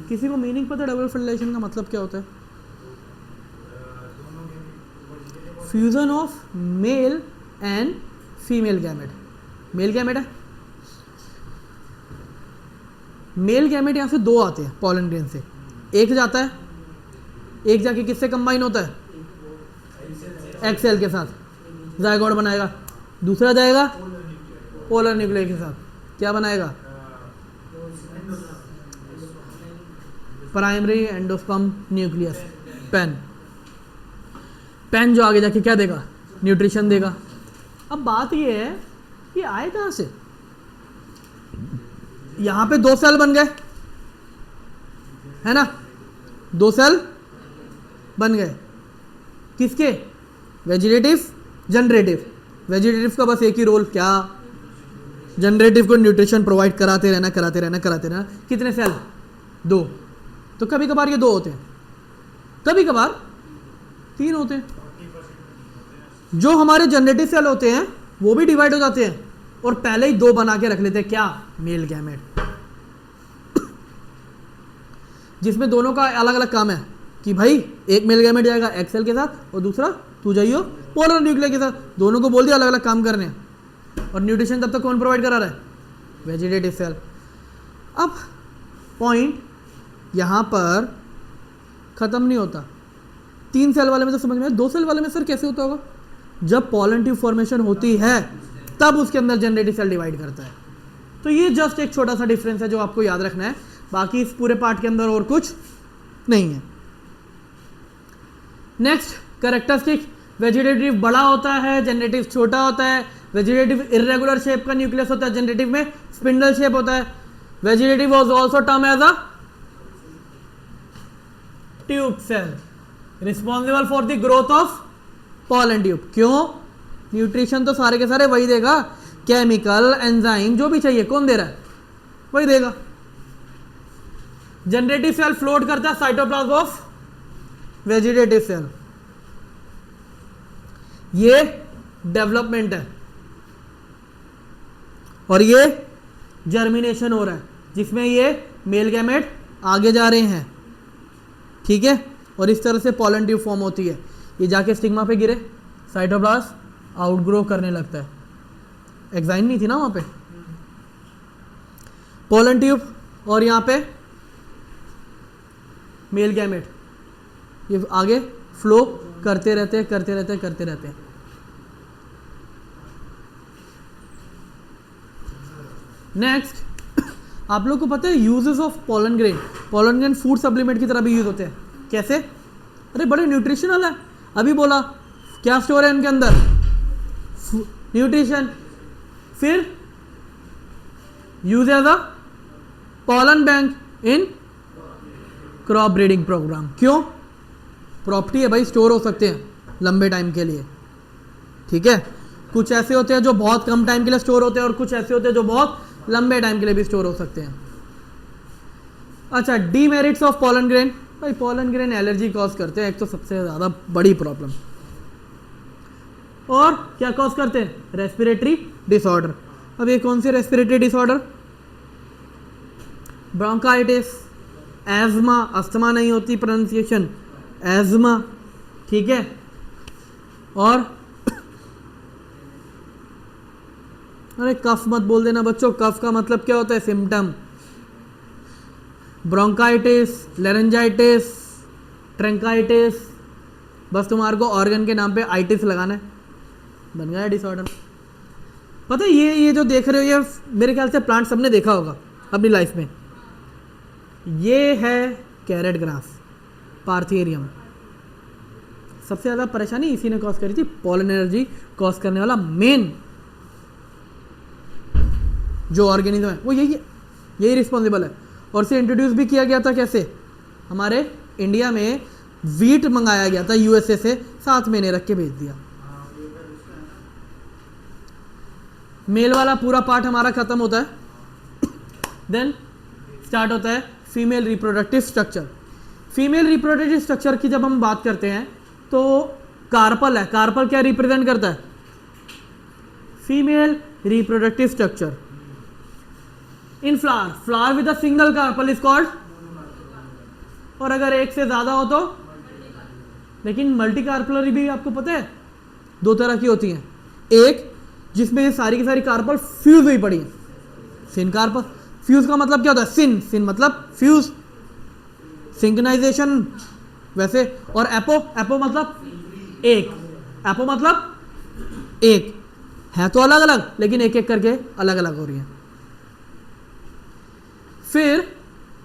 किसी को मीनिंग पता है डबल फर्टिलाइजेशन का मतलब क्या होता है? Fusion of male and female gamete. Male gamete है, मेल गैमेट यहां से दो आते हैं पॉलन ग्रेन से। एक जाता है, एक जाके किससे कंबाइन होता है? एक्स सेल के साथ जायगोट बनाएगा। दूसरा जाएगा पोलर न्यूक्लियर के साथ, क्या बनाएगा? Primary endosperm nucleus, PEN. PEN जो आगे जाके क्या देगा, न्यूट्रिशन देगा। अब बात ये है कि आए कहाँ से, यहां पे 2 सेल बन गए, है ना, 2 सेल बन गए, किसके, वेजिटेटिव, जनरेटिव। वेजिटेटिव का बस एक ही रोल, क्या, जनरेटिव को न्यूट्रिशन प्रोवाइड कराते रहना कराते रहना कराते रहना। कितने सेल, 2, तो कभी कभार ये 2 होते हैं, कभी कभार 3 होते हैं। जो हमारे जनरेटिव सेल होते हैं वो भी डिवाइड हो जाते हैं और पहले ही 2 बना के रख लेते हैं, क्या, मेल गैमेट, जिसमें दोनों का अलग अलग काम है कि भाई एक मेल गैमेट जाएगा एक्स सेल के साथ और दूसरा तू जाइयो पोलर न्यूक्लियर के साथ, दोनों को बोल दिया अलग अलग काम करने हैं। और न्यूट्रिशन तब तक कौन प्रोवाइड करा रहा है, वेजिटेटिव सेल। अब पॉइंट यहां पर खत्म नहीं होता, 3 सेल वाले में तो समझ में, 2 सेल वाले में सर कैसे होता होगा, जब पॉलन ट्यूब फॉर्मेशन होती है तब उसके अंदर जनरेटिव सेल डिवाइड करता है। तो ये जस्ट एक छोटा सा डिफरेंस है जो आपको याद रखना है, बाकी इस पूरे पार्ट के अंदर और कुछ नहीं है। नेक्स्ट, कैरेक्टरिस्टिक, वेजिटेटिव बड़ा होता है, जनरेटिव छोटा होता है। वेजिटेटिव इर्रेगुलर शेप का न्यूक्लियस होता है, जनरेटिव में स्पिंडल शेप होता है। Vegetative was also term as a tube cell responsible for the growth of pollen tube. क्यों, न्यूट्रिशन तो सारे के सारे वही देगा, केमिकल एंजाइम जो भी चाहिए कौन दे रहा है, वही देगा। जनरेटिव सेल फ्लोट करता है साइटोप्लाज्म ऑफ वेजिटेटिव सेल, ये डेवलपमेंट है और ये जर्मिनेशन हो रहा है जिसमें ये मेल गैमेट आगे जा रहे हैं, ठीक है। और इस तरह से पॉलन ट्यूब फॉर्म होती है, ये जाके स्टिग्मा पे गिरे, साइटोप्लाज्म आउटग्रो करने लगता है। एक्साइन नहीं थी ना वहां पे, पॉलन ट्यूब और यहां पे मेल गैमेट, ये आगे फ्लो करते रहते हैं करते रहते हैं करते रहते हैं। नेक्स्ट, आप लोग को पता है uses of pollen grain. Pollen grain food supplement की तरह भी यूज होते हैं। कैसे, अरे बड़े न्यूट्रिशनल है, अभी बोला क्या स्टोर है इनके अंदर, न्यूट्रिशन। फिर use as a pollen bank in crop breeding program. क्यों, प्रॉपर्टी है भाई, स्टोर हो सकते हैं लंबे टाइम के लिए, ठीक है। कुछ ऐसे होते हैं जो बहुत कम टाइम के लिए स्टोर होते हैं और कुछ ऐसे होते हैं जो बहुत लंबे टाइम के लिए भी स्टोर हो सकते हैं। अच्छा, डीमेरिट्स ऑफ पोलन ग्रेन, भाई पोलन ग्रेन एलर्जी कॉज करते हैं, एक तो सबसे ज़्यादा बड़ी प्रॉब्लम, और क्या कॉज करते हैं, रेस्पिरेटरी डिसऑर्डर। अब ये कौन सी रेस्पिरेटरी डिसऑर्डर, ब्रोंकाइटिस, एज्मा, अस्थमा नहीं होती प्रोनाउंसिएशन, एज्मा, ठीक है। और अरे कफ मत बोल देना बच्चों, कफ का मतलब क्या होता है, सिम्टम। ब्रोंकाइटिस, लेरेंजाइटिस, ट्रंकाइटिस, बस तुम्हारे को ऑर्गन के नाम पे आइटिस लगाना है, बन गया डिसऑर्डर। पता है ये जो देख रहे हो ये मेरे ख्याल से प्लांट सबने देखा होगा अपनी लाइफ में। ये है कैरेट ग्रास, पार्थेरियम। सबसे ज़्यादा परेशानी इसी ने कॉज करी थी, पोलन एलर्जी कॉज करने वाला मेन जो ऑर्गेनिज्म है वो यही रिस्पॉन्सिबल है। और इसे इंट्रोड्यूस भी किया गया था कैसे, हमारे इंडिया में वीट मंगाया गया था यूएसए से, 7 महीने रख के भेज दिया। मेल वाला पूरा पार्ट हमारा खत्म होता है, देन स्टार्ट होता है female reproductive structure. Female reproductive structure की जब हम बात करते हैं तो कार्पल है, कार्पल क्या रिप्रेजेंट करता है, female reproductive structure. In flower, flower with a single carpel is called, और अगर एक से ज्यादा हो तो, लेकिन मल्टी कार्पलरी भी आपको पता है 2 तरह की होती हैं, एक जिसमें ये सारी की सारी कार्पल फ्यूज हुई पड़ी है, सिन कार्पल। फ्यूज का मतलब क्या होता है, सिन, सिन मतलब फ्यूज, सिंक्रोनाइजेशन वैसे। और एपो, एपो मतलब एक, एपो मतलब एक है तो अलग अलग लेकिन एक एक करके अलग अलग हो रही है। फिर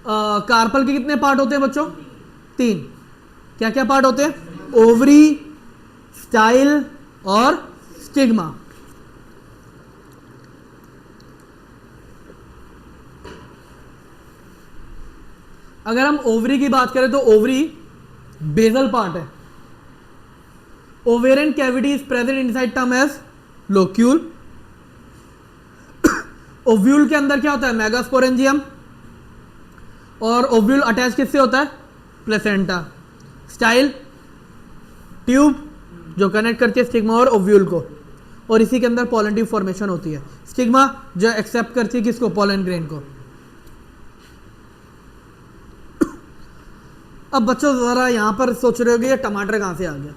कार्पल के कितने पार्ट होते हैं बच्चों? 3। क्या क्या पार्ट होते हैं? ओवरी, स्टाइल और स्टिग्मा। अगर हम ओवरी की बात करें तो ओवरी बेसल पार्ट है। Ovarian cavity is present inside term as locule. Ovule के अंदर क्या होता है? मेगास्पोरेंजियम। और ओव्यूल अटैच किससे होता है? प्लेसेंटा। स्टाइल ट्यूब जो कनेक्ट करती है स्टिग्मा और ओव्यूल को, और इसी के अंदर पोलन ट्यूब फॉर्मेशन होती है। स्टिग्मा जो एक्सेप्ट करती है किसको? पोलन ग्रेन को। अब बच्चों जरा यहां पर सोच रहे होगे ये टमाटर कहां से आ गया?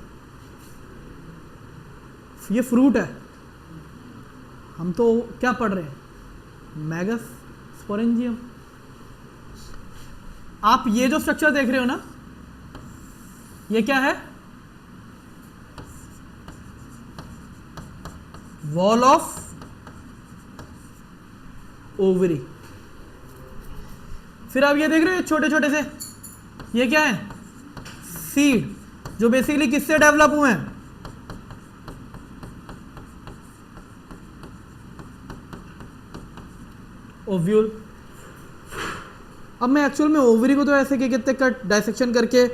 ये फ्रूट है। हम तो क्या पढ़ रहे हैं? मेगास्पोरेंजियम। आप ये जो स्ट्रक्चर देख रहे हो ना, ये क्या है? Wall of ovary. फिर आप ये देख रहे हो छोटे छोटे से, ये क्या है? सीड, जो बेसिकली किससे डेवलप हुए हैं? ओव्यूल। अब मैं एक्चुअल में ओवरी को तो ऐसे क्या कहते हैं, कट डायसेक्शन करके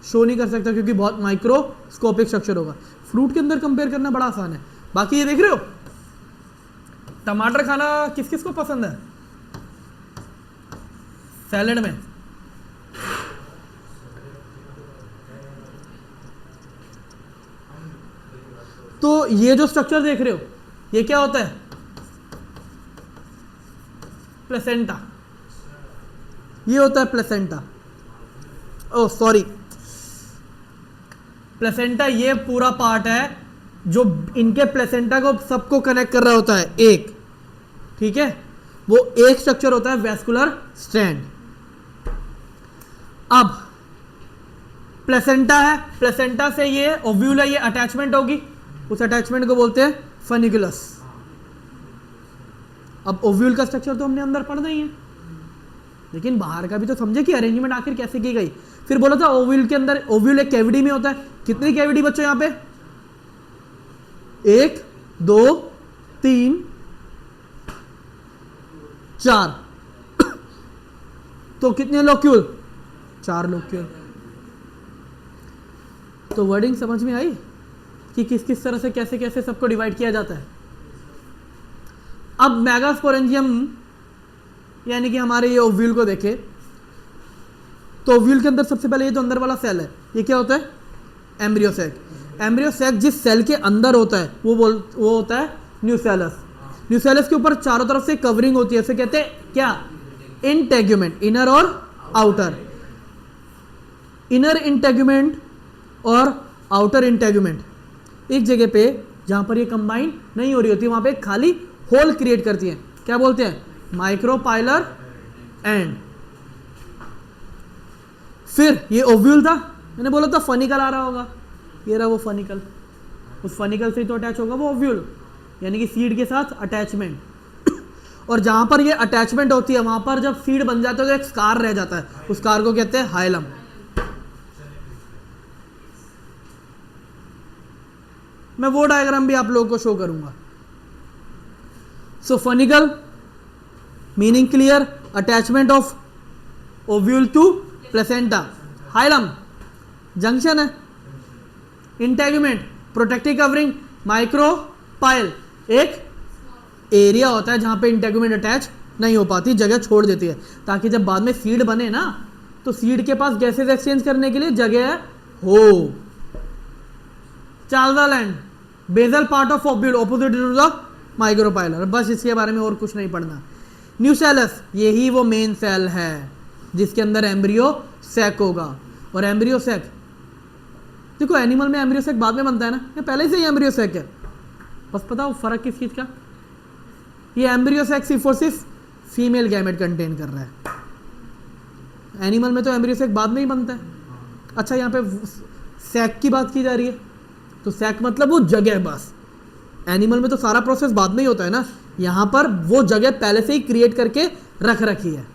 शो नहीं कर सकता क्योंकि बहुत माइक्रोस्कोपिक स्ट्रक्चर होगा। फ्रूट के अंदर कंपेयर करना बड़ा आसान है। बाकी ये देख रहे हो टमाटर खाना किस किस को पसंद है? सैलेड में तो ये जो स्ट्रक्चर देख रहे हो ये क्या होता है? प्लेसेंटा। ये होता है प्लेसेंटा। ओह सॉरी, प्लेसेंटा ये पूरा पार्ट है जो इनके प्लेसेंटा को सबको कनेक्ट कर रहा होता है एक, ठीक है? वो एक स्ट्रक्चर होता है वेस्कुलर स्ट्रैंड। अब प्लेसेंटा है, प्लेसेंटा से ये ओव्यूल है, ये अटैचमेंट होगी, उस अटैचमेंट को बोलते हैं फनिकुलस। अब ओव्यूल का स्ट्रक्चर तो हमने अंदर पढ़ना ही है, लेकिन बाहर का भी तो समझे कि अरेंजमेंट आखिर कैसे की गई। फिर बोला था ओव्यूल के अंदर, ओव्यूल एक कैविटी में होता है। कितनी कैविटी बच्चों यहां पे? 1 2 3 4। तो कितने लोक्यूल? 4 लोक्यूल। तो वर्डिंग समझ में आई कि किस किस तरह से कैसे कैसे सबको डिवाइड किया जाता है। अब मेगास्पोरेंजियम यानी कि हमारे ये ओव्यूल को देखें तो ओव्यूल के अंदर सबसे पहले ये जो अंदर वाला सेल है ये क्या होता है? एम्ब्रियोसेक। एम्ब्रियोसेक जिस सेल के अंदर होता है वो होता है न्यूसेलस। न्यूसेलस के ऊपर चारों तरफ से कवरिंग होती है, उसे कहते हैं क्या? इंटेग्यूमेंट। इनर और आउटर। इनर इंटेग्यूमेंट और आउटर इंटेग्यूमेंट एक जगह पे जहां पर ये कंबाइन नहीं हो रही होती वहां पे खाली होल क्रिएट करती है। क्या बोलते हैं? Micropylar and. फिर ये ओव्यूल था, मैंने बोला था फनिकल आ रहा होगा, ये रहा वो फनिकल। उस फनिकल से ही तो अटैच होगा वो ओव्यूल, यानी कि सीड के साथ अटैचमेंट। और जहां पर ये अटैचमेंट होती है वहां पर जब सीड बन जाता है तो एक स्कार रह जाता है, उस स्कार को कहते हैं हाइलम। मैं वो डायग्राम भी आप लोगों को शो करूंगा। So funicle meaning clear, attachment of ovule to placenta. Hilum junction है। Integument protective covering. माइक्रोपाइल एक एरिया होता है जहां पे इंटेग्यूमेंट अटैच नहीं हो पाती, जगह छोड़ देती है ताकि जब बाद में सीड बने ना तो सीड के पास गैसेस एक्सचेंज करने के लिए जगह हो। Chalazal end basal part of ovule opposite to the micropylar. बस इसके बारे में और कुछ नहीं पढ़ना। न्यूसेलस यही वो मेन सेल है जिसके अंदर एम्ब्रियो सैक होगा। और एम्ब्रियो सैक देखो एनिमल में एम्ब्रियो सैक बाद में बनता है ना, ये पहले से ही एम्ब्रियो सैक है। बस पता हो फर्क किस चीज का? ये एम्ब्रियो सैक सिर्फ और सिर्फ फीमेल गैमेट कंटेन कर रहा है। एनिमल में तो एम्ब्रियो सैक बाद में ही बनता है। अच्छा यहाँ पे सैक की बात की जा रही है तो सैक मतलब वो जगह, बस एनिमल में तो सारा प्रोसेस बाद में ही होता है ना, यहाँ पर वो जगह पहले से ही क्रिएट करके रख रखी है।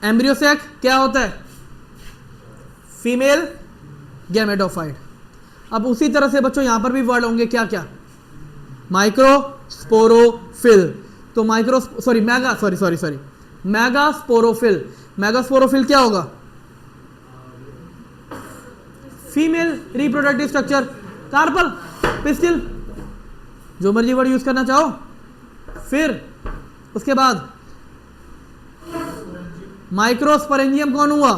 एम्ब्रियो सैक क्या होता है? Female gametophyte. अब उसी तरह से बच्चों यहां पर भी वर्ड होंगे क्या क्या? माइक्रोस्पोरोफिल। तो मेगास्पोरोफिल। मेगास्पोरोफिल क्या होगा? Female reproductive structure. Carpel, pistil, जो मर्जी वर्ड यूज करना चाहो। फिर उसके बाद माइक्रोस्पोरेंजियम कौन हुआ?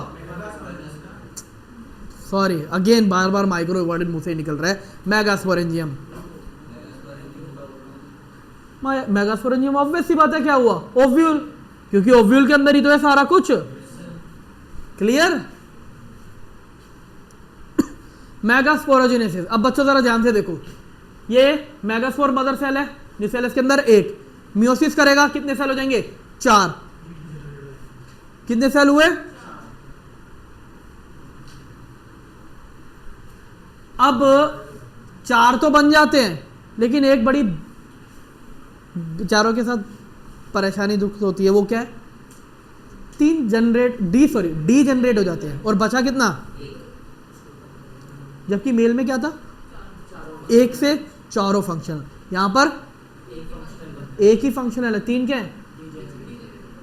सॉरी अगेन बार बार माइक्रो वर्ड मुंह से निकल रहा है। मेगास्पोरेंजियम। मेगास्पोरेंजियम ऑब्वियस सी बात है क्या हुआ? ओव्यूल, क्योंकि ओव्यूल के अंदर ही तो है सारा कुछ। क्लियर? मेगास्पोरोजेनेसिस। अब बच्चों जरा ध्यान से देखो, ये मेगास्पोर मदर सेल है, न्यूक्लियस के अंदर एक मियोसिस करेगा, कितने सेल हो जाएंगे? 4। कितने सेल हुए? अब 4 तो बन जाते हैं, लेकिन एक बड़ी चारों के साथ परेशानी दुख होती है। वो क्या है? 3 डी जनरेट हो जाते हैं और बचा कितना? जबकि मेल में क्या था? 1 से 4 फंक्शनल। यहां पर एक ही फंक्शनल है, 3 क्या है?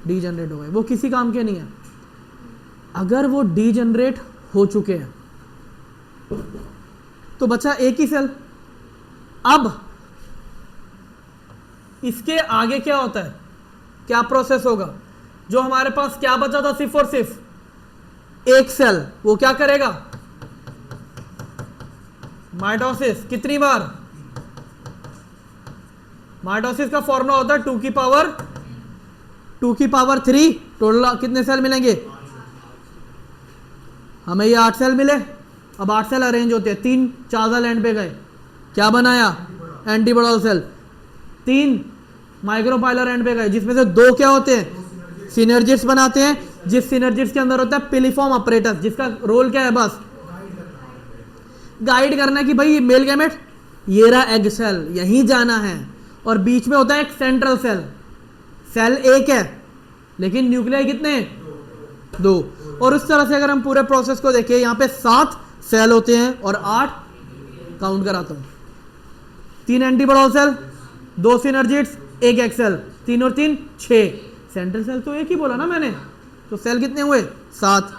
डी जनरेट हो गए। वो किसी काम के नहीं है। अगर वो डी जनरेट हो चुके हैं तो बचा एक ही सेल। अब इसके आगे क्या होता है? क्या प्रोसेस होगा? जो हमारे पास क्या बचा था सिर्फ और सिर्फ एक सेल, वो क्या करेगा? माइटोसिस। कितनी बार? माइटोसिस का फॉर्मूला होता है 2 की पावर 3। टोटल कितने सेल मिलेंगे? हमें ये 8 सेल मिले। अब 8 सेल अरेंज होते हैं, 3 चाजा लैंड पे गए, क्या बनाया? एंटीबॉडल सेल। 3 माइक्रोपाइलर एंड पे गए, जिसमें से 2 क्या होते हैं? सिनर्जिट्स बनाते हैं, जिस सिनर्जिट्स के अंदर होता है पिलीफॉर्म अपरेटस, जिसका रोल क्या है? बस गाइड करना कि भाई मेल गैमेट ये रहा एग सेल, यहीं जाना है। और बीच में होता है एक सेंट्रल सेल। सेल एक है लेकिन न्यूक्लियाई कितने हैं? 2। और उस तरह से अगर हम पूरे प्रोसेस को देखें, यहां पे 7 सेल होते हैं और 8 काउंट कराता हूं। 3 एंटीबॉडल सेल, 2 सिनर्जिट्स, 1 एग सेल, 3 और 3 6। सेंट्रल सेल तो एक ही बोला ना मैंने, तो सेल कितने हुए? 7।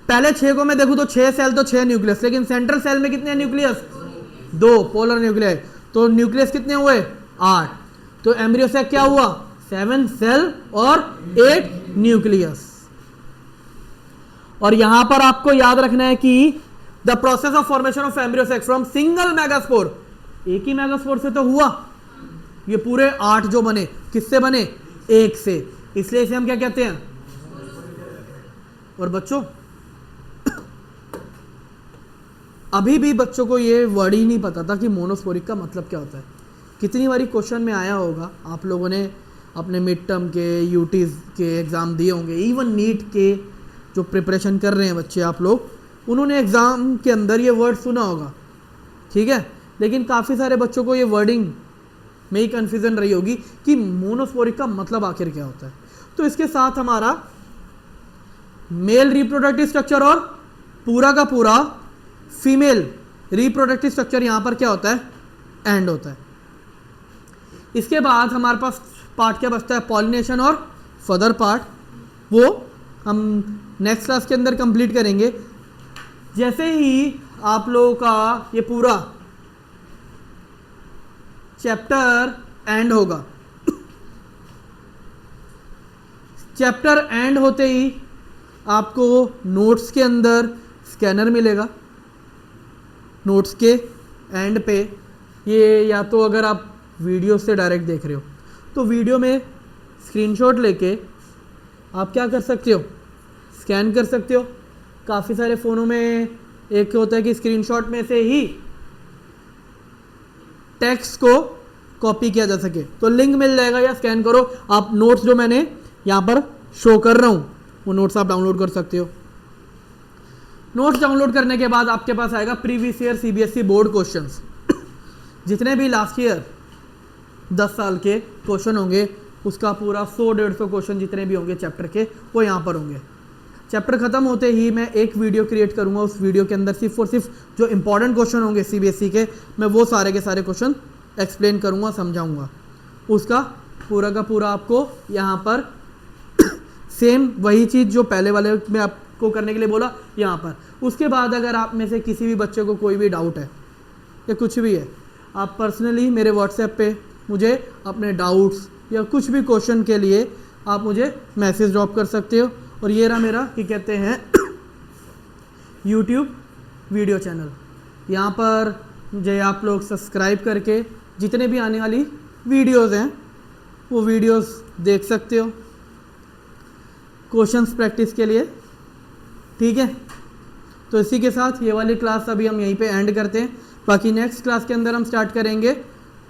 पहले 6 को मैं देखूं तो 6 सेल तो 6 न्यूक्लियस, लेकिन सेंट्रल सेल में कितने न्यूक्लियस? 2 polar nucleus. तो न्यूक्लियस कितने हुए? 8। तो एम्ब्रियो सैक क्या हुआ? 7 सेल और 8 न्यूक्लियस। और यहां पर आपको याद रखना है कि the process of formation of embryo sac from single megaspore, एक ही मेगास्पोर से तो हुआ। ये पूरे 8 जो बने किससे बने? एक से। इसलिए इसे हम क्या कहते हैं? और बच्चों अभी भी बच्चों को ये वर्ड ही नहीं पता था कि मोनोस्पोरिक का मतलब क्या होता है। कितनी बारी क्वेश्चन में आया होगा, आप लोगों ने अपने मिड टर्म के, यूटीज के एग्ज़ाम दिए होंगे, इवन नीट के जो प्रिपरेशन कर रहे हैं बच्चे आप लोग, उन्होंने एग्ज़ाम के अंदर ये वर्ड सुना होगा, ठीक है। लेकिन काफ़ी सारे बच्चों को ये वर्डिंग में ही कन्फ्यूज़न रही होगी कि मोनोस्पोरिक का मतलब आखिर क्या होता है। तो इसके साथ हमारा मेल रिप्रोडक्टिव स्ट्रक्चर और पूरा का पूरा फीमेल रिप्रोडक्टिव स्ट्रक्चर यहाँ पर क्या होता है? एंड होता है। इसके बाद हमारे पास पार्ट क्या बचता है? पॉलिनेशन और फर्दर पार्ट, वो हम नेक्स्ट क्लास के अंदर कंप्लीट करेंगे। जैसे ही आप लोगों का ये पूरा चैप्टर एंड होगा, चैप्टर एंड होते ही आपको नोट्स के अंदर स्कैनर मिलेगा। नोट्स के एंड पे ये, या तो अगर आप वीडियो से डायरेक्ट देख रहे हो तो वीडियो में स्क्रीनशॉट लेके आप क्या कर सकते हो? स्कैन कर सकते हो। काफ़ी सारे फ़ोनों में एक होता है कि स्क्रीनशॉट में से ही टेक्स्ट को कॉपी किया जा सके, तो लिंक मिल जाएगा या स्कैन करो। आप नोट्स जो मैंने यहाँ पर शो कर रहा हूँ वो नोट्स आप डाउनलोड कर सकते हो। नोट्स डाउनलोड करने के बाद आपके पास आएगा previous year CBSE board questions. जितने भी लास्ट ईयर 10 साल के क्वेश्चन होंगे उसका पूरा 100-150 क्वेश्चन जितने भी होंगे चैप्टर के वो यहाँ पर होंगे। चैप्टर ख़त्म होते ही मैं एक वीडियो क्रिएट करूँगा, उस वीडियो के अंदर सिर्फ और सिर्फ जो इंपॉर्टेंट क्वेश्चन होंगे सीबीएसई के, मैं वो सारे के सारे क्वेश्चन एक्सप्लेन करूँगा, समझाऊँगा। उसका पूरा का पूरा आपको यहाँ पर सेम वही चीज़ जो पहले वाले में आपको करने के लिए बोला यहाँ पर। उसके बाद अगर आप में से किसी भी बच्चे को कोई भी डाउट है या कुछ भी है, आप पर्सनली मेरे व्हाट्सएप पे मुझे अपने डाउट्स या कुछ भी क्वेश्चन के लिए आप मुझे मैसेज ड्रॉप कर सकते हो। और ये रहा मेरा क्या कहते हैं यूट्यूब वीडियो चैनल, यहाँ पर जो आप लोग सब्सक्राइब करके जितने भी आने वाली वीडियोस हैं वो वीडियोस देख सकते हो क्वेश्चंस प्रैक्टिस के लिए, ठीक है। तो इसी के साथ ये वाली क्लास अभी हम यहीं पे एंड करते हैं। बाकी नेक्स्ट क्लास के अंदर हम स्टार्ट करेंगे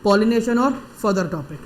पॉलिनेशन और फर्दर टॉपिक।